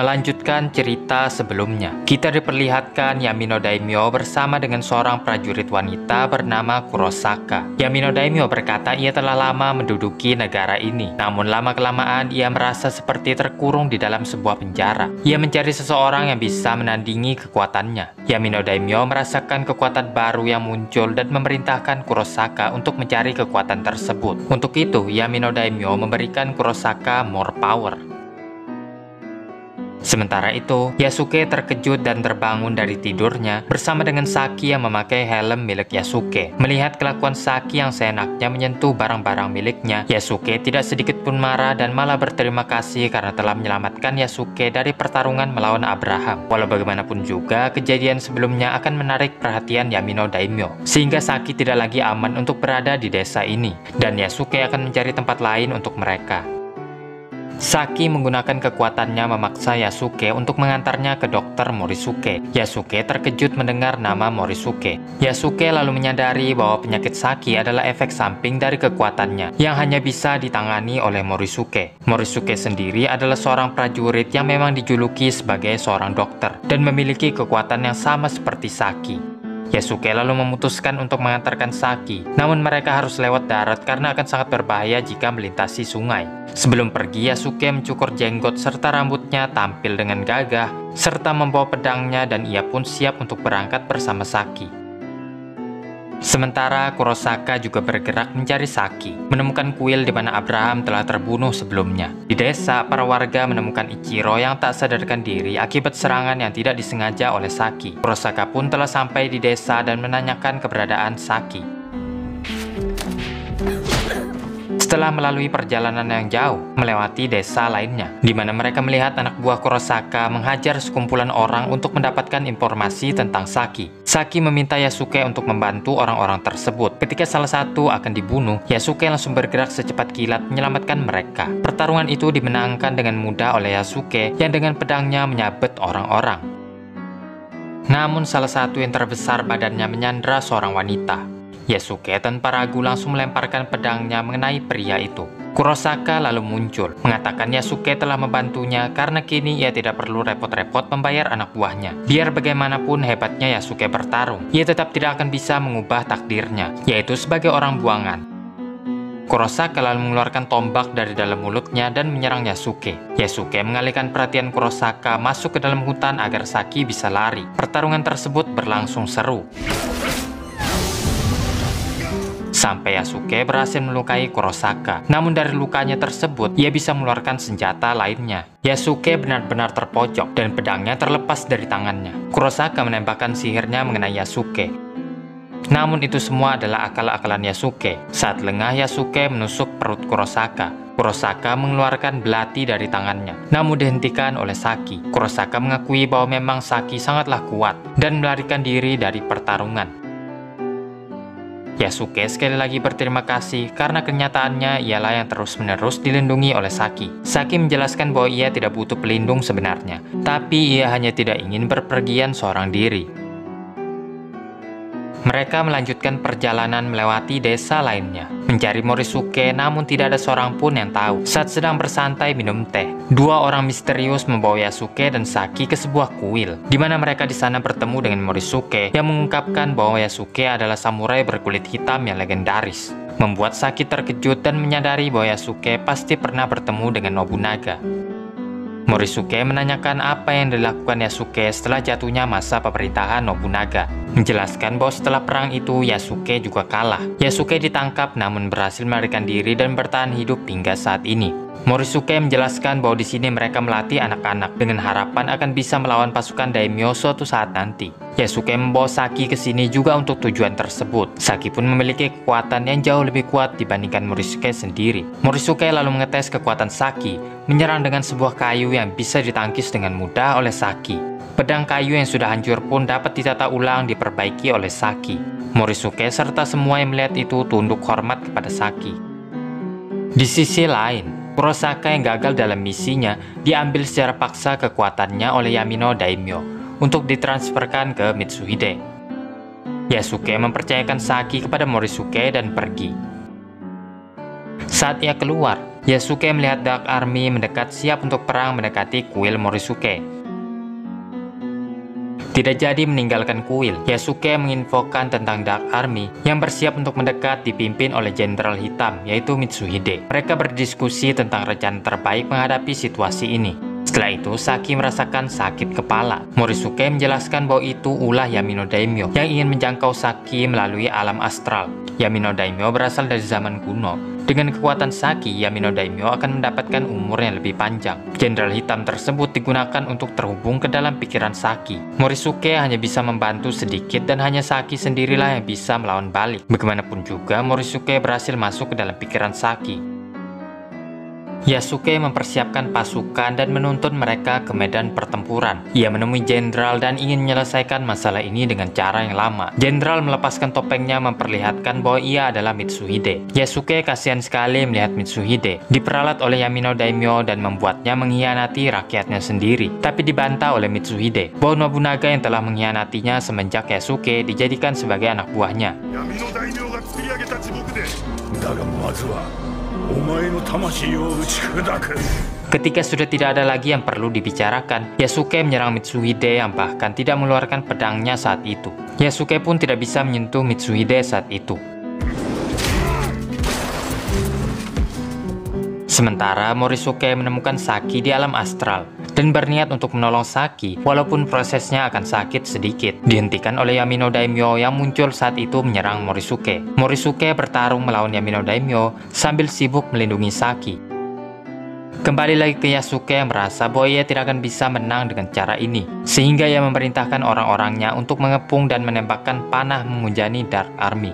Melanjutkan cerita sebelumnya, kita diperlihatkan Yamino Daimyo bersama dengan seorang prajurit wanita bernama Kurosaka. Yamino Daimyo berkata ia telah lama menduduki negara ini, namun lama-kelamaan ia merasa seperti terkurung di dalam sebuah penjara. Ia mencari seseorang yang bisa menandingi kekuatannya. Yamino Daimyo merasakan kekuatan baru yang muncul dan memerintahkan Kurosaka untuk mencari kekuatan tersebut. Untuk itu, Yamino Daimyo memberikan Kurosaka more power. Sementara itu, Yasuke terkejut dan terbangun dari tidurnya bersama dengan Saki yang memakai helm milik Yasuke. Melihat kelakuan Saki yang seenaknya menyentuh barang-barang miliknya, Yasuke tidak sedikit pun marah dan malah berterima kasih karena telah menyelamatkan Yasuke dari pertarungan melawan Abraham. Walau bagaimanapun juga, kejadian sebelumnya akan menarik perhatian Yamino Daimyo, sehingga Saki tidak lagi aman untuk berada di desa ini, dan Yasuke akan mencari tempat lain untuk mereka. Saki menggunakan kekuatannya memaksa Yasuke untuk mengantarnya ke dokter Morisuke. Yasuke terkejut mendengar nama Morisuke. Yasuke lalu menyadari bahwa penyakit Saki adalah efek samping dari kekuatannya yang hanya bisa ditangani oleh Morisuke. Morisuke sendiri adalah seorang prajurit yang memang dijuluki sebagai seorang dokter dan memiliki kekuatan yang sama seperti Saki. Yasuke lalu memutuskan untuk mengantarkan Saki, namun mereka harus lewat darat karena akan sangat berbahaya jika melintasi sungai. Sebelum pergi, Yasuke mencukur jenggot serta rambutnya tampil dengan gagah, serta membawa pedangnya dan ia pun siap untuk berangkat bersama Saki. Sementara Kurosaka juga bergerak mencari Saki, menemukan kuil di mana Abraham telah terbunuh sebelumnya. Di desa, para warga menemukan Ichiro yang tak sadarkan diri akibat serangan yang tidak disengaja oleh Saki. Kurosaka pun telah sampai di desa dan menanyakan keberadaan Saki. Setelah melalui perjalanan yang jauh, melewati desa lainnya, di mana mereka melihat anak buah Kurosaka menghajar sekumpulan orang untuk mendapatkan informasi tentang Saki. Saki meminta Yasuke untuk membantu orang-orang tersebut. Ketika salah satu akan dibunuh, Yasuke langsung bergerak secepat kilat menyelamatkan mereka. Pertarungan itu dimenangkan dengan mudah oleh Yasuke yang dengan pedangnya menyabet orang-orang. Namun salah satu yang terbesar badannya menyandra seorang wanita. Yasuke tanpa ragu langsung melemparkan pedangnya mengenai pria itu. Kurosaka lalu muncul, mengatakan Yasuke telah membantunya karena kini ia tidak perlu repot-repot membayar anak buahnya. Biar bagaimanapun hebatnya Yasuke bertarung, ia tetap tidak akan bisa mengubah takdirnya, yaitu sebagai orang buangan. Kurosaka lalu mengeluarkan tombak dari dalam mulutnya dan menyerang Yasuke. Yasuke mengalihkan perhatian Kurosaka masuk ke dalam hutan agar Saki bisa lari. Pertarungan tersebut berlangsung seru, sampai Yasuke berhasil melukai Kurosaka. Namun dari lukanya tersebut, ia bisa mengeluarkan senjata lainnya. Yasuke benar-benar terpojok dan pedangnya terlepas dari tangannya. Kurosaka menembakkan sihirnya mengenai Yasuke. Namun itu semua adalah akal-akalan Yasuke. Saat lengah, Yasuke menusuk perut Kurosaka. Kurosaka mengeluarkan belati dari tangannya, namun dihentikan oleh Saki. Kurosaka mengakui bahwa memang Saki sangatlah kuat dan melarikan diri dari pertarungan. Yasuke sekali lagi berterima kasih karena kenyataannya ialah yang terus-menerus dilindungi oleh Saki. Saki menjelaskan bahwa ia tidak butuh pelindung sebenarnya, tapi ia hanya tidak ingin berpergian seorang diri. Mereka melanjutkan perjalanan melewati desa lainnya, mencari Morisuke, namun tidak ada seorang pun yang tahu. Saat sedang bersantai minum teh, dua orang misterius membawa Yasuke dan Saki ke sebuah kuil, di mana mereka di sana bertemu dengan Morisuke yang mengungkapkan bahwa Yasuke adalah samurai berkulit hitam yang legendaris. Membuat Saki terkejut dan menyadari bahwa Yasuke pasti pernah bertemu dengan Nobunaga. Morisuke menanyakan apa yang dilakukan Yasuke setelah jatuhnya masa pemerintahan Nobunaga. Menjelaskan bahwa setelah perang itu Yasuke juga kalah. Yasuke ditangkap namun berhasil melarikan diri dan bertahan hidup hingga saat ini. Morisuke menjelaskan bahwa di sini mereka melatih anak-anak dengan harapan akan bisa melawan pasukan daimyo suatu saat nanti. Yasuke membawa Saki ke sini juga untuk tujuan tersebut. Saki pun memiliki kekuatan yang jauh lebih kuat dibandingkan Morisuke sendiri. Morisuke lalu mengetes kekuatan Saki, menyerang dengan sebuah kayu yang bisa ditangkis dengan mudah oleh Saki. Pedang kayu yang sudah hancur pun dapat ditata ulang diperbaiki oleh Saki. Morisuke serta semua yang melihat itu tunduk hormat kepada Saki. Di sisi lain, Kurosaka yang gagal dalam misinya diambil secara paksa kekuatannya oleh Yamino Daimyo untuk ditransferkan ke Mitsuhide. Yasuke mempercayakan Saki kepada Morisuke dan pergi. Saat ia keluar, Yasuke melihat Dark Army mendekat siap untuk perang mendekati kuil Morisuke. Tidak jadi meninggalkan kuil, Yasuke menginfokan tentang Dark Army yang bersiap untuk mendekat dipimpin oleh Jenderal Hitam yaitu Mitsuhide. Mereka berdiskusi tentang rencana terbaik menghadapi situasi ini. Setelah itu, Saki merasakan sakit kepala. Morisuke menjelaskan bahwa itu ulah Yamino Daimyo yang ingin menjangkau Saki melalui alam astral. Yamino Daimyo berasal dari zaman kuno. Dengan kekuatan Saki, Yamino Daimyo akan mendapatkan umur yang lebih panjang. Jenderal Hitam tersebut digunakan untuk terhubung ke dalam pikiran Saki. Morisuke hanya bisa membantu sedikit dan hanya Saki sendirilah yang bisa melawan balik. Bagaimanapun juga, Morisuke berhasil masuk ke dalam pikiran Saki. Yasuke mempersiapkan pasukan dan menuntun mereka ke medan pertempuran. Ia menemui jenderal dan ingin menyelesaikan masalah ini dengan cara yang lama. Jenderal melepaskan topengnya memperlihatkan bahwa ia adalah Mitsuhide. Yasuke kasihan sekali melihat Mitsuhide diperalat oleh Yamino Daimyo dan membuatnya mengkhianati rakyatnya sendiri. Tapi dibantah oleh Mitsuhide bahwa Nobunaga yang telah mengkhianatinya semenjak Yasuke dijadikan sebagai anak buahnya. Yamino Daimyoが作り上げた地獄で。だがまずは Ketika sudah tidak ada lagi yang perlu dibicarakan, Yasuke menyerang Mitsuhide yang bahkan tidak mengeluarkan pedangnya saat itu. Yasuke pun tidak bisa menyentuh Mitsuhide saat itu. Sementara Morisuke menemukan Saki di alam astral dan berniat untuk menolong Saki walaupun prosesnya akan sakit sedikit. Dihentikan oleh Yamino Daimyo yang muncul saat itu menyerang Morisuke. Morisuke bertarung melawan Yamino Daimyo sambil sibuk melindungi Saki. Kembali lagi ke Yasuke yang merasa bahwa ia tidak akan bisa menang dengan cara ini, sehingga ia memerintahkan orang-orangnya untuk mengepung dan menembakkan panah menghujani Dark Army.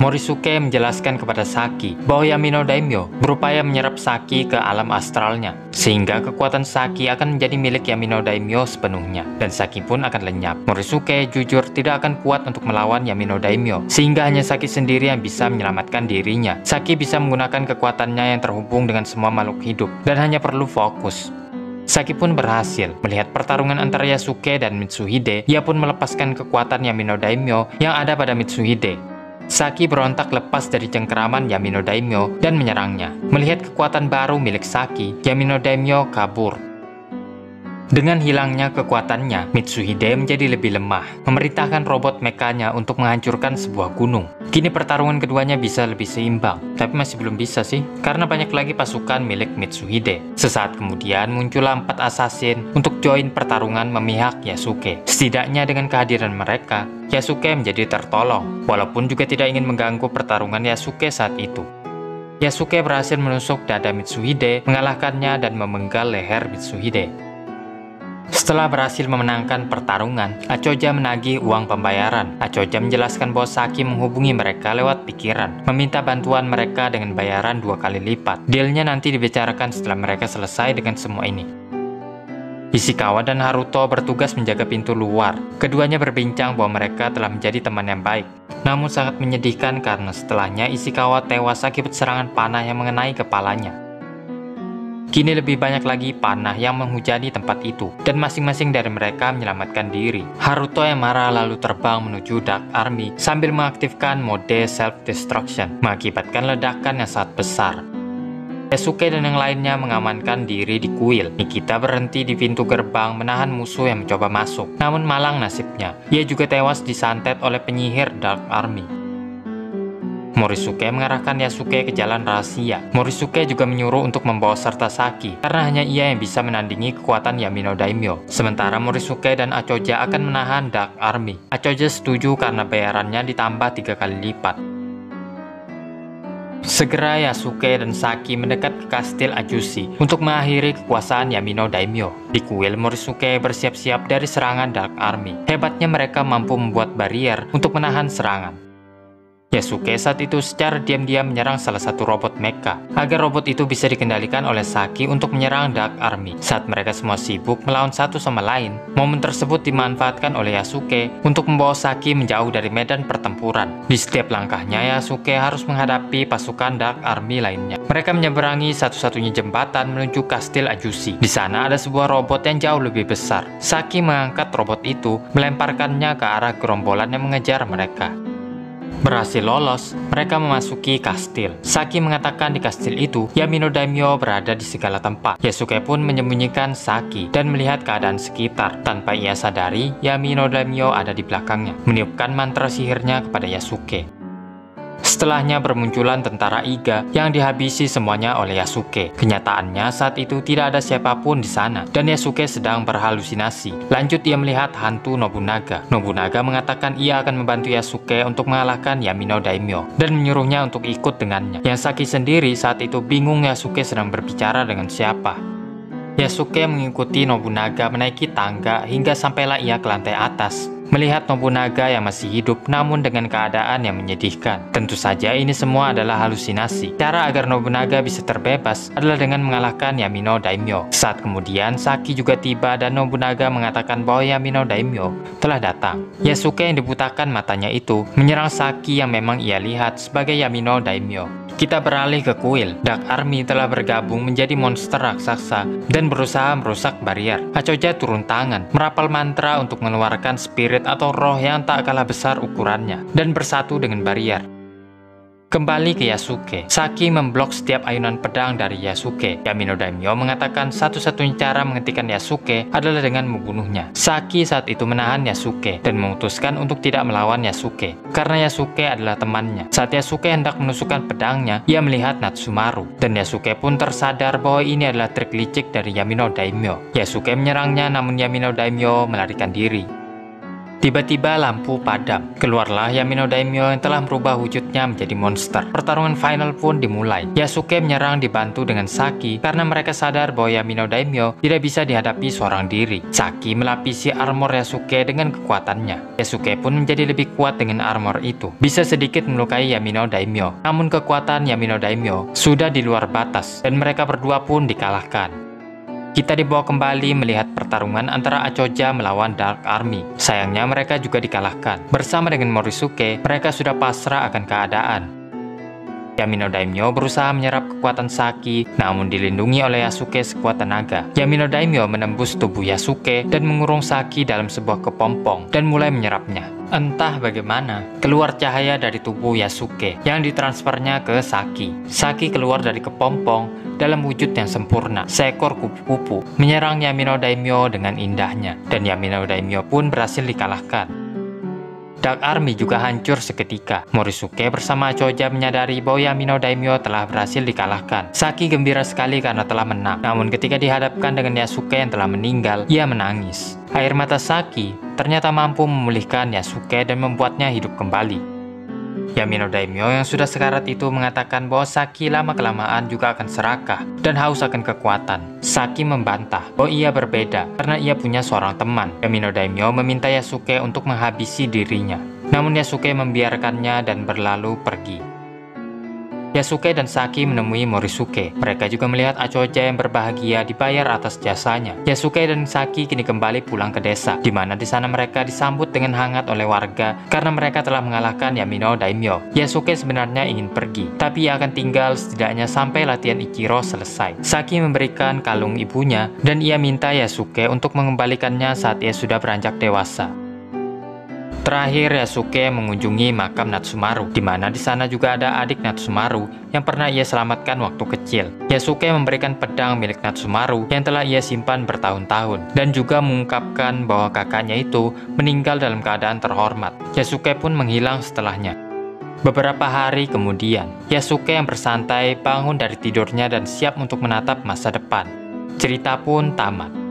Morisuke menjelaskan kepada Saki bahwa Yamino Daimyo berupaya menyerap Saki ke alam astralnya, sehingga kekuatan Saki akan menjadi milik Yamino Daimyo sepenuhnya, dan Saki pun akan lenyap. Morisuke jujur tidak akan kuat untuk melawan Yamino Daimyo, sehingga hanya Saki sendiri yang bisa menyelamatkan dirinya. Saki bisa menggunakan kekuatannya yang terhubung dengan semua makhluk hidup, dan hanya perlu fokus. Saki pun berhasil. Melihat pertarungan antara Yasuke dan Mitsuhide, ia pun melepaskan kekuatan Yamino Daimyo yang ada pada Mitsuhide. Saki berontak lepas dari cengkeraman Yamino Daimyo dan menyerangnya. Melihat kekuatan baru milik Saki, Yamino Daimyo kabur. Dengan hilangnya kekuatannya, Mitsuhide menjadi lebih lemah, memerintahkan robot mekanya untuk menghancurkan sebuah gunung. Kini pertarungan keduanya bisa lebih seimbang, tapi masih belum bisa sih, karena banyak lagi pasukan milik Mitsuhide. Sesaat kemudian muncullah 4 assassin untuk join pertarungan memihak Yasuke. Setidaknya dengan kehadiran mereka, Yasuke menjadi tertolong, walaupun juga tidak ingin mengganggu pertarungan Yasuke saat itu. Yasuke berhasil menusuk dada Mitsuhide, mengalahkannya dan memenggal leher Mitsuhide. Setelah berhasil memenangkan pertarungan, Achoja menagih uang pembayaran. Achoja menjelaskan bahwa Saki menghubungi mereka lewat pikiran, meminta bantuan mereka dengan bayaran 2 kali lipat. Dealnya nanti dibicarakan setelah mereka selesai dengan semua ini. Ishikawa dan Haruto bertugas menjaga pintu luar. Keduanya berbincang bahwa mereka telah menjadi teman yang baik. Namun sangat menyedihkan karena setelahnya Ishikawa tewas akibat serangan panah yang mengenai kepalanya. Kini lebih banyak lagi panah yang menghujani tempat itu, dan masing-masing dari mereka menyelamatkan diri. Haruto yang marah lalu terbang menuju Dark Army sambil mengaktifkan mode self-destruction, mengakibatkan ledakan yang sangat besar. Yasuke dan yang lainnya mengamankan diri di kuil. Nikita berhenti di pintu gerbang menahan musuh yang mencoba masuk. Namun malang nasibnya, ia juga tewas disantet oleh penyihir Dark Army. Morisuke mengarahkan Yasuke ke jalan rahasia. Morisuke juga menyuruh untuk membawa serta Saki, karena hanya ia yang bisa menandingi kekuatan Yamino Daimyo. Sementara Morisuke dan Achoja akan menahan Dark Army. Achoja setuju karena bayarannya ditambah 3 kali lipat. Segera Yasuke dan Saki mendekat ke kastil Ajushi untuk mengakhiri kekuasaan Yamino Daimyo. Di kuil, Morisuke bersiap-siap dari serangan Dark Army. Hebatnya mereka mampu membuat barrier untuk menahan serangan. Yasuke saat itu secara diam-diam menyerang salah satu robot mecha, agar robot itu bisa dikendalikan oleh Saki untuk menyerang Dark Army. Saat mereka semua sibuk melawan satu sama lain, momen tersebut dimanfaatkan oleh Yasuke untuk membawa Saki menjauh dari medan pertempuran. Di setiap langkahnya, Yasuke harus menghadapi pasukan Dark Army lainnya. Mereka menyeberangi satu-satunya jembatan menuju kastil Ajushi. Di sana ada sebuah robot yang jauh lebih besar. Saki mengangkat robot itu, melemparkannya ke arah gerombolan yang mengejar mereka. Berhasil lolos, mereka memasuki kastil. Saki mengatakan di kastil itu, Yamino Daimyo berada di segala tempat. Yasuke pun menyembunyikan Saki dan melihat keadaan sekitar. Tanpa ia sadari, Yamino Daimyo ada di belakangnya, meniupkan mantra sihirnya kepada Yasuke. Setelahnya bermunculan tentara Iga yang dihabisi semuanya oleh Yasuke. Kenyataannya saat itu tidak ada siapapun di sana dan Yasuke sedang berhalusinasi. Lanjut ia melihat hantu Nobunaga. Nobunaga mengatakan ia akan membantu Yasuke untuk mengalahkan Yamino Daimyo dan menyuruhnya untuk ikut dengannya. Yang Saki sendiri saat itu bingung Yasuke sedang berbicara dengan siapa. Yasuke mengikuti Nobunaga menaiki tangga hingga sampailah ia ke lantai atas. Melihat Nobunaga yang masih hidup namun dengan keadaan yang menyedihkan. Tentu saja ini semua adalah halusinasi. Cara agar Nobunaga bisa terbebas adalah dengan mengalahkan Yamino Daimyo. Saat kemudian Saki juga tiba dan Nobunaga mengatakan bahwa Yamino Daimyo telah datang. Yasuke yang dibutakan matanya itu menyerang Saki yang memang ia lihat sebagai Yamino Daimyo. Kita beralih ke kuil. Dark Army telah bergabung menjadi monster raksasa dan berusaha merusak barrier. Achoja turun tangan, merapal mantra untuk mengeluarkan spirit atau roh yang tak kalah besar ukurannya dan bersatu dengan barrier. Kembali ke Yasuke, Saki memblok setiap ayunan pedang dari Yasuke. Yamino Daimyo mengatakan satu-satunya cara menghentikan Yasuke adalah dengan membunuhnya. Saki saat itu menahan Yasuke dan memutuskan untuk tidak melawan Yasuke karena Yasuke adalah temannya. Saat Yasuke hendak menusukkan pedangnya, ia melihat Natsumaru dan Yasuke pun tersadar bahwa ini adalah trik licik dari Yamino Daimyo. Yasuke menyerangnya namun Yamino Daimyo melarikan diri. Tiba-tiba lampu padam. Keluarlah Yamino Daimyo yang telah merubah wujudnya menjadi monster. Pertarungan final pun dimulai. Yasuke menyerang dibantu dengan Saki karena mereka sadar bahwa Yamino Daimyo tidak bisa dihadapi seorang diri. Saki melapisi armor Yasuke dengan kekuatannya. Yasuke pun menjadi lebih kuat dengan armor itu. Bisa sedikit melukai Yamino Daimyo. Namun kekuatan Yamino Daimyo sudah di luar batas dan mereka berdua pun dikalahkan. Kita dibawa kembali melihat pertarungan antara Achoja melawan Dark Army. Sayangnya mereka juga dikalahkan. Bersama dengan Morisuke, mereka sudah pasrah akan keadaan. Yamino Daimyo berusaha menyerap kekuatan Saki, namun dilindungi oleh Yasuke sekuat tenaga. Yamino Daimyo menembus tubuh Yasuke dan mengurung Saki dalam sebuah kepompong dan mulai menyerapnya. Entah bagaimana, keluar cahaya dari tubuh Yasuke yang ditransfernya ke Saki. Saki keluar dari kepompong dalam wujud yang sempurna, seekor kupu-kupu, menyerang Yamino Daimyo dengan indahnya, dan Yamino Daimyo pun berhasil dikalahkan. Dark Army juga hancur seketika. Morisuke bersama Achoja menyadari bahwa Yamino Daimyo telah berhasil dikalahkan. Saki gembira sekali karena telah menang. Namun ketika dihadapkan dengan Yasuke yang telah meninggal, ia menangis. Air mata Saki ternyata mampu memulihkan Yasuke dan membuatnya hidup kembali. Yamino Daimyo yang sudah sekarat itu mengatakan bahwa Saki lama-kelamaan juga akan serakah dan haus akan kekuatan. Saki membantah bahwa ia berbeda karena ia punya seorang teman. Yamino Daimyo meminta Yasuke untuk menghabisi dirinya. Namun Yasuke membiarkannya dan berlalu pergi. Yasuke dan Saki menemui Morisuke. Mereka juga melihat Achoja yang berbahagia dibayar atas jasanya. Yasuke dan Saki kini kembali pulang ke desa, di mana di sana mereka disambut dengan hangat oleh warga karena mereka telah mengalahkan Yamino Daimyo. Yasuke sebenarnya ingin pergi, tapi ia akan tinggal setidaknya sampai latihan Ichiro selesai. Saki memberikan kalung ibunya dan ia minta Yasuke untuk mengembalikannya saat ia sudah beranjak dewasa. Terakhir, Yasuke mengunjungi makam Natsumaru, di mana di sana juga ada adik Natsumaru yang pernah ia selamatkan waktu kecil. Yasuke memberikan pedang milik Natsumaru yang telah ia simpan bertahun-tahun, dan juga mengungkapkan bahwa kakaknya itu meninggal dalam keadaan terhormat. Yasuke pun menghilang setelahnya. Beberapa hari kemudian, Yasuke yang bersantai bangun dari tidurnya dan siap untuk menatap masa depan. Cerita pun tamat.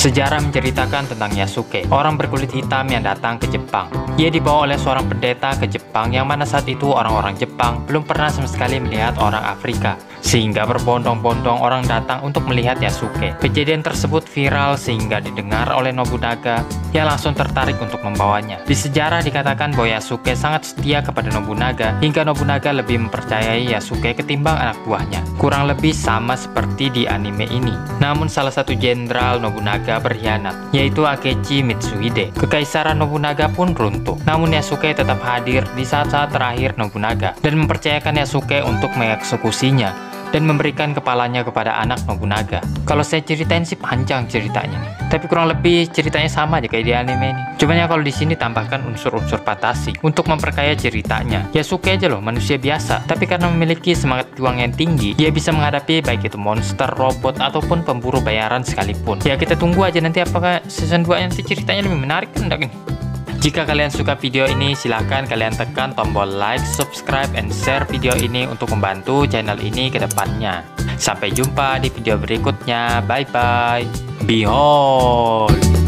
Sejarah menceritakan tentang Yasuke, orang berkulit hitam yang datang ke Jepang. Ia dibawa oleh seorang pendeta ke Jepang yang mana saat itu orang-orang Jepang belum pernah sama sekali melihat orang Afrika. Sehingga berbondong-bondong orang datang untuk melihat Yasuke. Kejadian tersebut viral sehingga didengar oleh Nobunaga yang langsung tertarik untuk membawanya. Di sejarah dikatakan bahwa Yasuke sangat setia kepada Nobunaga hingga Nobunaga lebih mempercayai Yasuke ketimbang anak buahnya. Kurang lebih sama seperti di anime ini. Namun salah satu jenderal Nobunaga berkhianat, yaitu Akechi Mitsuhide. Kekaisaran Nobunaga pun runtuh. Namun Yasuke tetap hadir di saat-saat terakhir Nobunaga dan mempercayakan Yasuke untuk mengeksekusinya dan memberikan kepalanya kepada anak Nobunaga. Kalau saya ceritain sih panjang ceritanya nih, tapi kurang lebih ceritanya sama aja kayak di anime ini. Cuman ya kalau di sini tambahkan unsur-unsur fantasi untuk memperkaya ceritanya. Yasuke aja loh, manusia biasa, tapi karena memiliki semangat juang yang tinggi, dia bisa menghadapi baik itu monster, robot, ataupun pemburu bayaran sekalipun. Ya kita tunggu aja nanti apakah season 2 nanti ceritanya lebih menarik kan enggak ini. Jika kalian suka video ini, silahkan kalian tekan tombol like, subscribe, and share video ini untuk membantu channel ini ke depannya. Sampai jumpa di video berikutnya. Bye-bye. Behold.